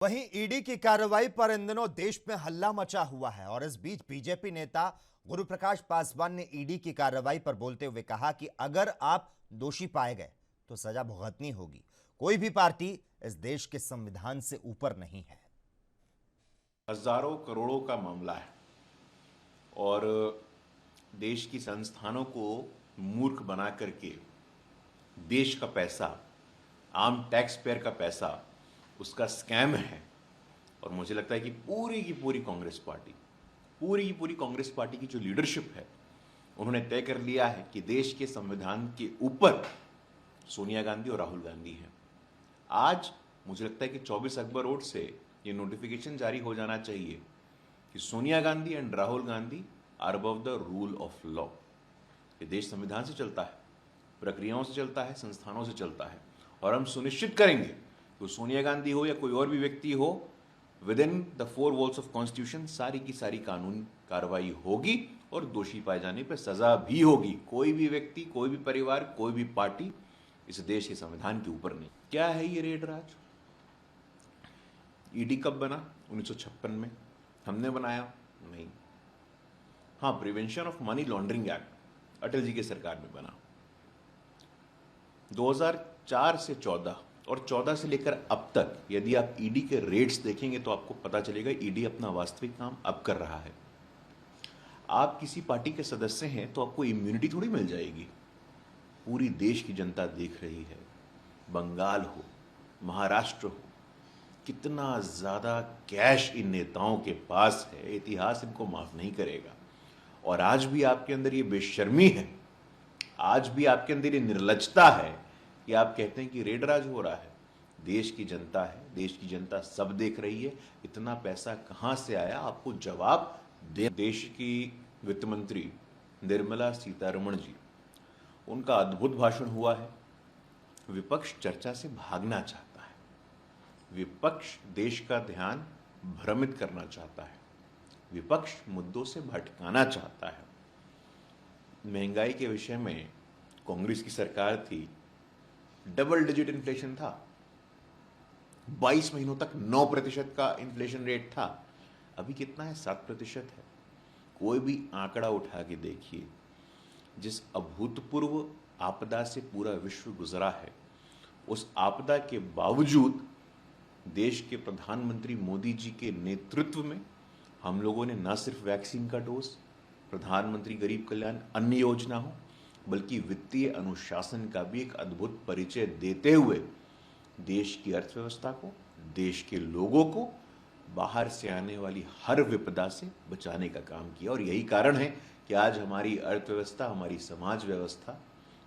वहीं ईडी की कार्रवाई पर इन दिनों देश में हल्ला मचा हुआ है और इस बीच बीजेपी नेता गुरुप्रकाश पासवान ने ईडी की कार्रवाई पर बोलते हुए कहा कि अगर आप दोषी पाए गए तो सजा भुगतनी होगी। कोई भी पार्टी इस देश के संविधान से ऊपर नहीं है। हजारों करोड़ों का मामला है और देश की संस्थानों को मूर्ख बना करके देश का पैसा, आम टैक्स पेयर का पैसा उसका स्कैम है। और मुझे लगता है कि पूरी की पूरी कांग्रेस पार्टी की जो लीडरशिप है उन्होंने तय कर लिया है कि देश के संविधान के ऊपर सोनिया गांधी और राहुल गांधी हैं। आज मुझे लगता है कि 24 अकबर रोड से ये नोटिफिकेशन जारी हो जाना चाहिए कि Sonia Gandhi and Rahul Gandhi are above the rule of law. ये देश संविधान से चलता है, प्रक्रियाओं से चलता है, संस्थानों से चलता है और हम सुनिश्चित करेंगे कि सोनिया गांधी हो या कोई और भी व्यक्ति हो, with in the 4 walls of constitution सारी की सारी कानून कार्रवाई होगी और दोषी पाए जाने पर सजा भी होगी। कोई भी व्यक्ति, कोई भी परिवार, कोई भी पार्टी इस देश के संविधान के ऊपर नहीं। क्या है ये रेड राज? ईडी कब बना? 1956 में। हमने बनाया? नहीं। हाँ, prevention of money laundering act Atal ji की सरकार में बना 2004 से 14 और 14 से लेकर अब तक। यदि आप ईडी के रेट्स देखेंगे तो आपको पता चलेगा ईडी अपना वास्तविक काम अब कर रहा है। आप किसी पार्टी के सदस्य हैं तो आपको इम्यूनिटी थोड़ी मिल जाएगी। पूरी देश की जनता देख रही है, बंगाल हो, महाराष्ट्र हो, कितना ज्यादा कैश इन नेताओं के पास है, इतिहास इनको माफ नहीं करेगा। और आज भी आपके अंदर ये बेशर्मी है, आज भी आपके अंदर ये निर्लज्जता है कि आप कहते हैं कि रेड राज हो रहा है। देश की जनता है, देश की जनता सब देख रही है। इतना पैसा कहां से आया, आपको जवाब दे। देश की वित्त मंत्री निर्मला सीतारमण जी, उनका अद्भुत भाषण हुआ है। विपक्ष चर्चा से भागना चाहता है, विपक्ष देश का ध्यान भ्रमित करना चाहता है, विपक्ष मुद्दों से भटकाना चाहता है। महंगाई के विषय में कांग्रेस की सरकार थी, डबल डिजिट इन्फ्लेशन था, 22 महीनों तक 9% का इन्फ्लेशन रेट था। अभी कितना है? 7% है। कोई भी आंकड़ा उठा के देखिए। जिस अभूतपूर्व आपदा से पूरा विश्व गुजरा है, उस आपदा के बावजूद देश के प्रधानमंत्री मोदी जी के नेतृत्व में हम लोगों ने न सिर्फ वैक्सीन का डोज, प्रधानमंत्री गरीब कल्याण अन्न योजना हो, बल्कि वित्तीय अनुशासन का भी एक अद्भुत परिचय देते हुए देश की अर्थव्यवस्था को, देश के लोगों को बाहर से आने वाली हर विपदा से बचाने का काम किया। और यही कारण है कि आज हमारी अर्थव्यवस्था, हमारी समाज व्यवस्था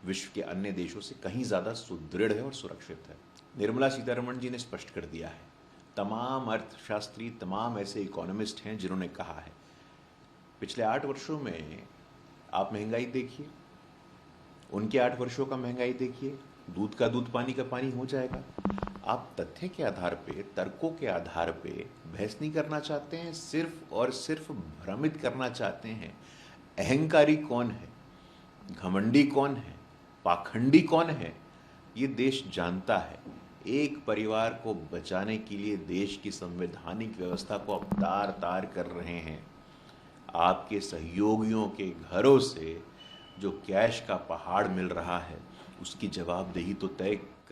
विश्व के अन्य देशों से कहीं ज़्यादा सुदृढ़ है और सुरक्षित है। निर्मला सीतारमण जी ने स्पष्ट कर दिया है। तमाम अर्थशास्त्री, तमाम ऐसे इकोनॉमिस्ट हैं जिन्होंने कहा है, पिछले 8 वर्षों में आप महंगाई देखिए, उनके 8 वर्षों का महंगाई देखिए, दूध का दूध, पानी का पानी हो जाएगा। आप तथ्य के आधार पे, तर्कों के आधार पे बहस नहीं करना चाहते हैं, सिर्फ और सिर्फ भ्रमित करना चाहते हैं। अहंकारी कौन है, घमंडी कौन है, पाखंडी कौन है, ये देश जानता है। एक परिवार को बचाने के लिए देश की संवैधानिक व्यवस्था को आप तार तार कर रहे हैं। आपके सहयोगियों के घरों से जो कैश का पहाड़ मिल रहा है, उसकी जवाबदेही तो तय